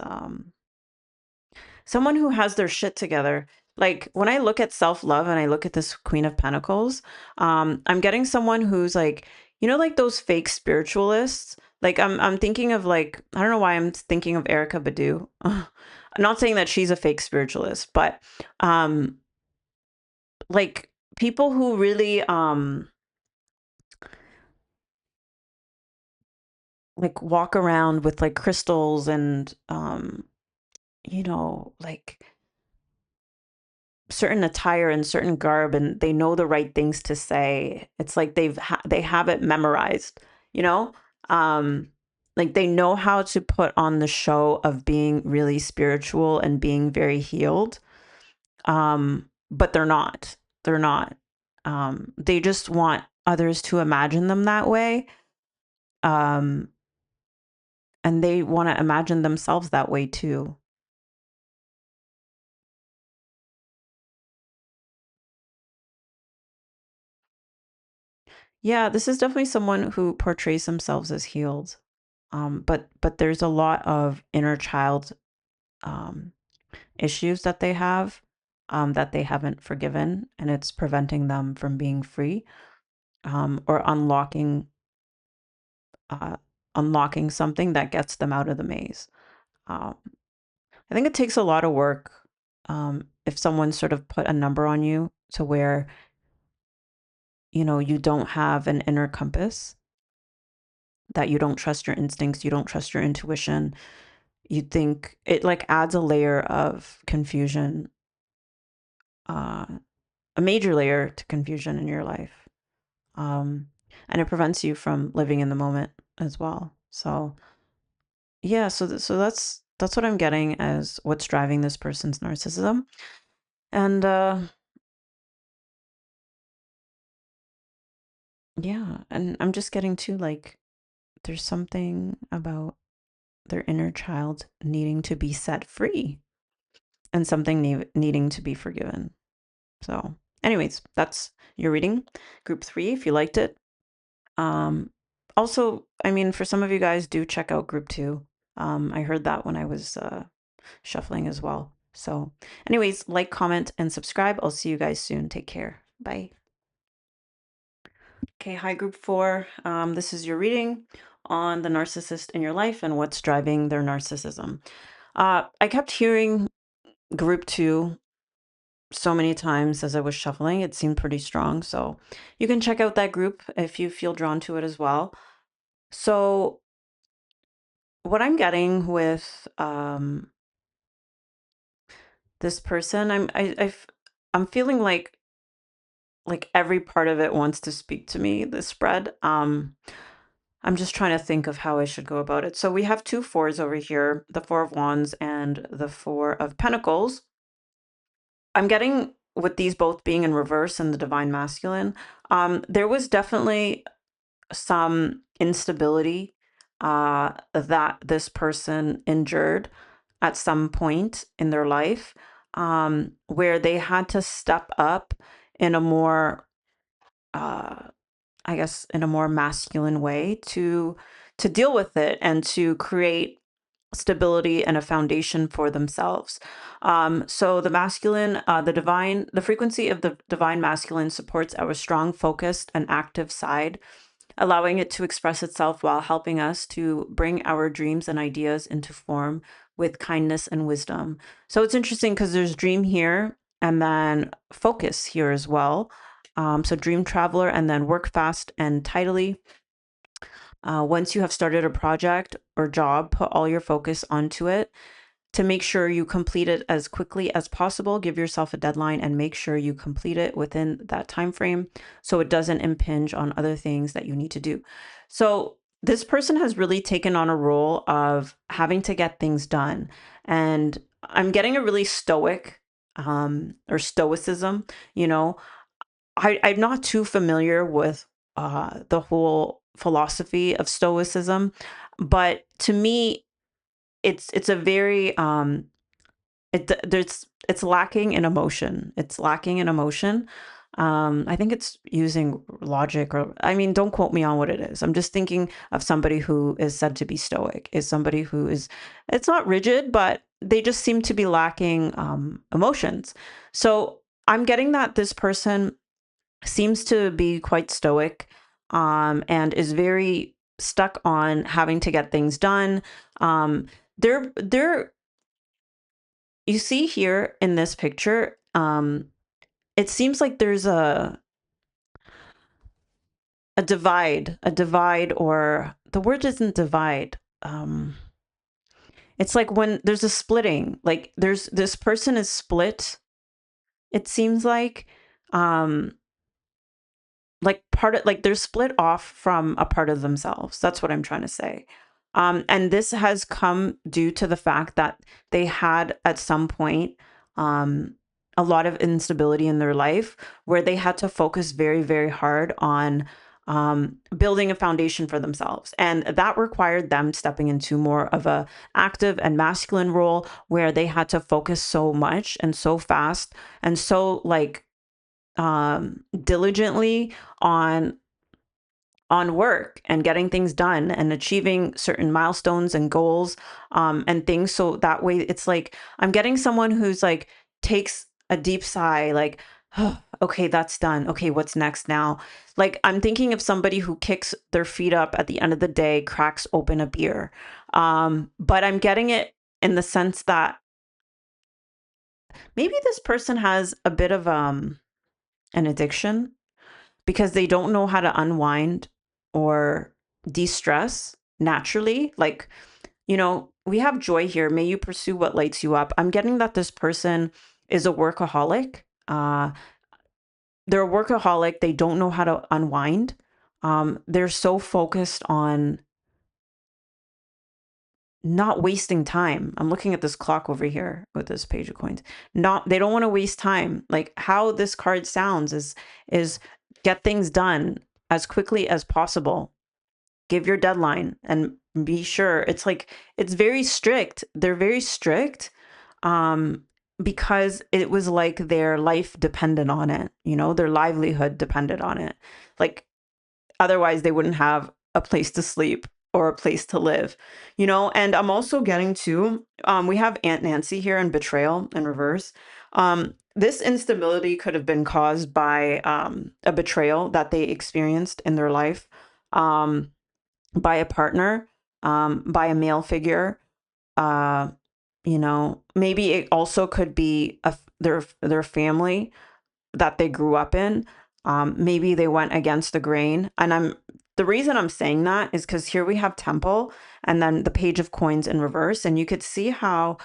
someone who has their shit together. Like when I look at self-love and I look at this Queen of Pentacles, I'm getting someone who's like, like those fake spiritualists. Like I'm thinking of, like, I don't know why I'm thinking of Erica Badu. I'm not saying that she's a fake spiritualist, but um like people who really like walk around with like crystals and like certain attire and certain garb, and they know the right things to say. It's like they have it memorized, you know? Um like they know how to put on the show of being really spiritual and being very healed. But they're not. They're not. They just want others to imagine them that way. Um and they want to imagine themselves that way too. Yeah, this is definitely someone who portrays themselves as healed. But there's a lot of inner child um, issues that they haven't forgiven, and it's preventing them from being free, or uh, unlocking something that gets them out of the maze. Um, I think it takes a lot of work, if someone sort of put a number on you to where you don't have an inner compass, that you don't trust your instincts, you don't trust your intuition. You think it like adds a layer of confusion, uh, a major layer to confusion in your life. Um, and it prevents you from living in the moment as well. So yeah, so that's what I'm getting as what's driving this person's narcissism. And yeah, and I'm just getting to like there's something about their inner child needing to be set free and something needing to be forgiven. So, anyways, that's your reading, group 3, if you liked it. Um, Also, I mean, for some of you guys, do check out group 2. I heard that when I was shuffling as well. So, anyways, like, comment, and subscribe. I'll see you guys soon. Take care. Bye. Okay, hi, group 4. This is your reading on the narcissist in your life and what's driving their narcissism. I kept hearing group 2 so many times as I was shuffling. It seemed pretty strong. So you can check out that group if you feel drawn to it as well. So what I'm getting with this person, I'm feeling like every part of it wants to speak to me, this spread. I'm just trying to think of how I should go about it. So we have two fours over here, the Four of Wands and the Four of Pentacles. I'm getting with these both being in reverse and the Divine Masculine. There was definitely some instability that this person endured at some point in their life, where they had to step up in a more, uh, I guess, in a more masculine way to deal with it and to create stability and a foundation for themselves. So the masculine, the frequency of the divine masculine supports our strong, focused, and active side, allowing it to express itself while helping us to bring our dreams and ideas into form with kindness and wisdom. So it's interesting because there's dream here and then focus here as well. So dream traveler and then work fast and tidily. Once you have started a project or job, put all your focus onto it to make sure you complete it as quickly as possible. Give yourself a deadline and make sure you complete it within that time frame so it doesn't impinge on other things that you need to do. So this person has really taken on a role of having to get things done. And I'm getting a really stoic or stoicism, you know. I'm not too familiar with the whole philosophy of stoicism, but to me, it's a very it's lacking in emotion. It's lacking in emotion. I think it's using logic, or I mean, don't quote me on what it is. I'm just thinking of somebody who is said to be stoic, is somebody who is, it's not rigid, but they just seem to be lacking emotions. So I'm getting that this person seems to be quite stoic, and is very stuck on having to get things done. They're you see here in this picture, it seems like there's a divide, or the word isn't divide. It's like when there's a splitting, like there's this person is split, it seems um, like part of, like they're split off from a part of themselves. That's what I'm trying to say. And this has come due to the fact that they had at some point um, a lot of instability in their life where they had to focus very, very hard on building a foundation for themselves. And that required them stepping into more of a active and masculine role where they had to focus so much and so fast and so like diligently on work and getting things done and achieving certain milestones and goals, and things. So that way it's like I'm getting someone who's like takes a deep sigh, like, oh, okay, that's done, okay, what's next now? Like I'm thinking of somebody who kicks their feet up at the end of the day, cracks open a beer. But I'm getting it in the sense that maybe this person has a bit of an addiction because they don't know how to unwind or de-stress naturally. Like, we have joy here. May you pursue what lights you up. I'm getting that this person is a workaholic. they're a workaholic. They don't know how to unwind. They're so focused on not wasting time. I'm looking at this clock over here with this page of coins. Not they don't want to waste time. Like how this card sounds is get things done as quickly as possible. Give your deadline and be sure. It's like it's very strict. They're very strict because it was like their life depended on it, their livelihood depended on it. Like otherwise they wouldn't have a place to sleep or a place to live, and I'm also getting to we have Aunt Nancy here in betrayal in reverse. This instability could have been caused by a betrayal that they experienced in their life, by a partner, by a male figure. uh Maybe it also could be their family that they grew up in. Maybe they went against the grain. And the reason I'm saying that is because here we have Temple and then the Page of Coins in reverse. And you could see how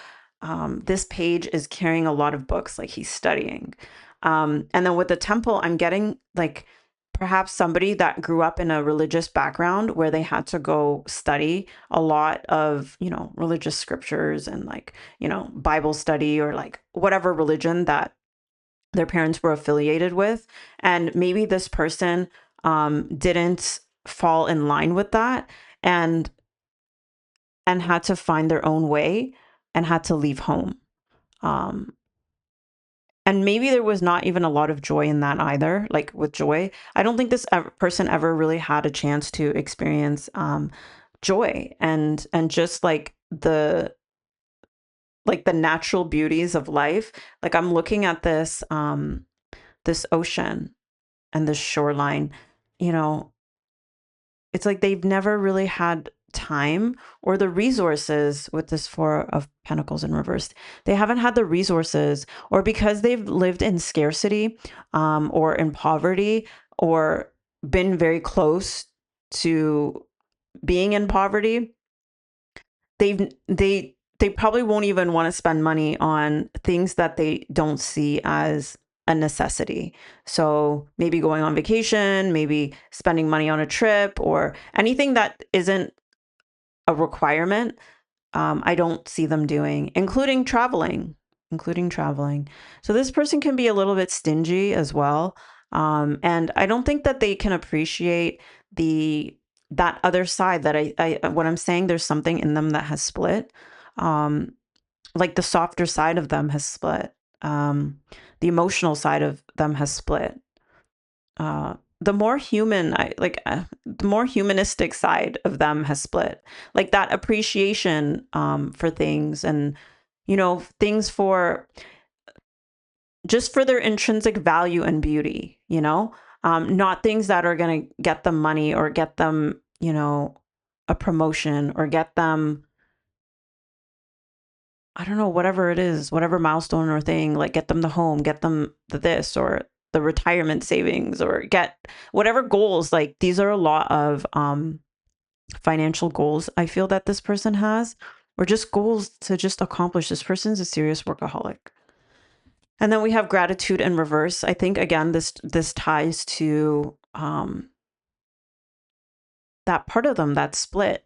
this page is carrying a lot of books, like he's studying. And then with the Temple, I'm getting like perhaps somebody that grew up in a religious background where they had to go study a lot of, religious scriptures and like, Bible study or like whatever religion that their parents were affiliated with. And maybe this person didn't fall in line with that and had to find their own way and had to leave home. Um, and maybe there was not even a lot of joy in that either. Like with joy, I don't think this person ever really had a chance to experience joy and just like the natural beauties of life. Like I'm looking at this ocean and the shoreline, you know, it's like they've never really had time or the resources with this Four of Pentacles in reverse. They haven't had the resources, or because they've lived in scarcity, or in poverty, or been very close to being in poverty. They probably won't even want to spend money on things that they don't see as a necessity. So maybe going on vacation, maybe spending money on a trip, or anything that isn't a requirement. I don't see them doing, including traveling. So this person can be a little bit stingy as well. And I don't think that they can appreciate the that other side that I what I'm saying, there's something in them that has split. Um, like the softer side of them has split. The emotional side of them has split. The more human, the more humanistic side of them has split. Like that appreciation for things, and things for just for their intrinsic value and beauty. Not things that are going to get them money or get them a promotion or get them, I don't know, whatever it is, whatever milestone or thing, like get them the home, get them the this or the retirement savings, or get whatever goals. Like these are a lot of financial goals I feel that this person has, or just goals to just accomplish. This person's a serious workaholic. And then we have gratitude in reverse. I think again this ties to that part of them that's split.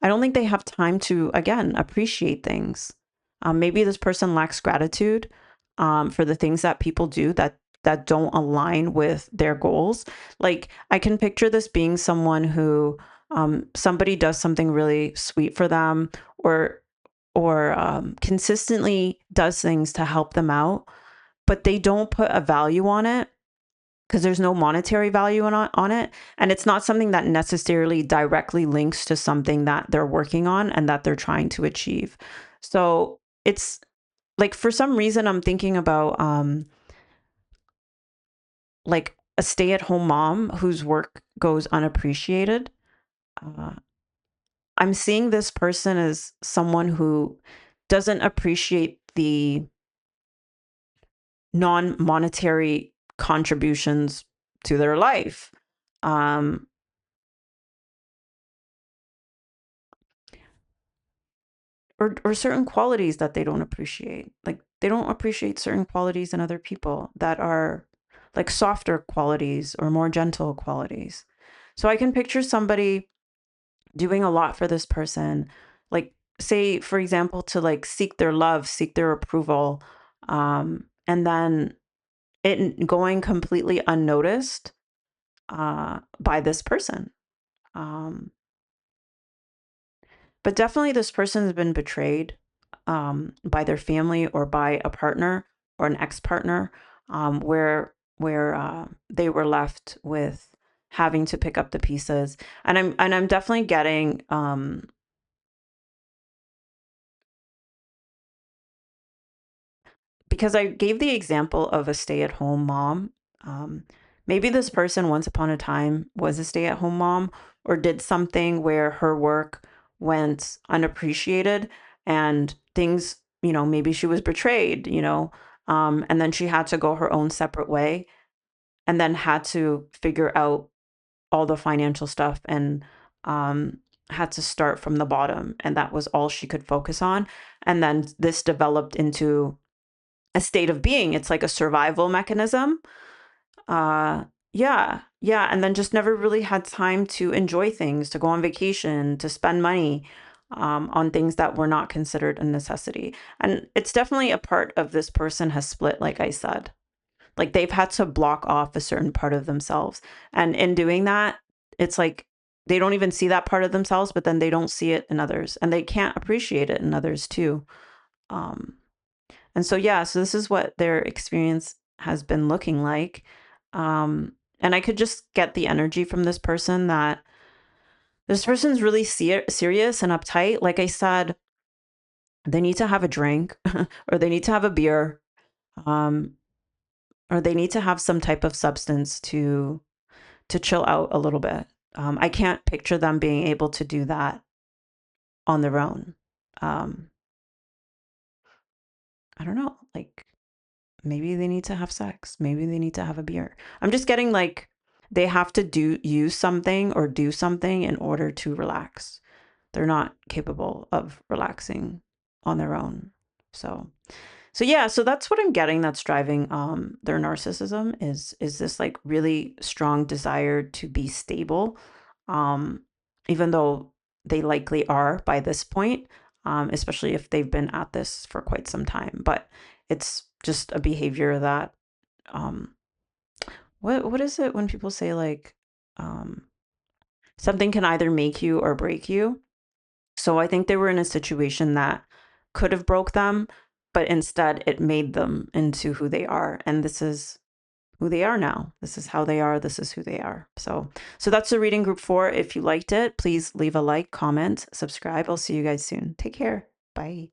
I don't think they have time to, again, appreciate things. Maybe this person lacks gratitude for the things that people do that don't align with their goals. Like I can picture this being someone who somebody does something really sweet for them, or consistently does things to help them out, but they don't put a value on it because there's no monetary value on it. And it's not something that necessarily directly links to something that they're working on and that they're trying to achieve. So it's like, for some reason, I'm thinking about like a stay-at-home mom whose work goes unappreciated. Uh, I'm seeing this person as someone who doesn't appreciate the non-monetary contributions to their life. Um, or certain qualities that they don't appreciate. Like they don't appreciate certain qualities in other people that are like softer qualities or more gentle qualities. So I can picture somebody doing a lot for this person, like say for example to like seek their love, seek their approval, and then it going completely unnoticed by this person. Um, but definitely this person has been betrayed by their family or by a partner or an ex-partner, where they were left with having to pick up the pieces. And I'm definitely getting because I gave the example of a stay-at-home mom. Um, maybe this person once upon a time was a stay-at-home mom or did something where her work went unappreciated and things, maybe she was betrayed, and then she had to go her own separate way and then had to figure out all the financial stuff and um, had to start from the bottom. And that was all she could focus on. And then this developed into a state of being. It's like a survival mechanism. Uh, yeah, yeah. And then just never really had time to enjoy things, to go on vacation, to spend money on things that were not considered a necessity. And it's definitely a part of this person has split, like I said. Like they've had to block off a certain part of themselves. And in doing that, it's like they don't even see that part of themselves, but then they don't see it in others and they can't appreciate it in others too. Um, and so, yeah, so this is what their experience has been looking like. And I could just get the energy from this person that this person's really serious and uptight. Like I said, they need to have a drink or they need to have a beer, um, or they need to have some type of substance to chill out a little bit. I can't picture them being able to do that on their own. Um, I don't know, like maybe they need to have sex. Maybe they need to have a beer. I'm just getting like they have to use something or do something in order to relax. They're not capable of relaxing on their own. So yeah, so that's what I'm getting that's driving their narcissism is this like really strong desire to be stable. Um Even though they likely are by this point, especially if they've been at this for quite some time. But it's just a behavior that um what is it when people say like um something can either make you or break you? So I think they were in a situation that could have broke them, but instead it made them into who they are. And this is who they are now. This is how they are. This is who they are. So that's the reading group 4. If you liked it, please leave a like, comment, subscribe. I'll see you guys soon. Take care. Bye.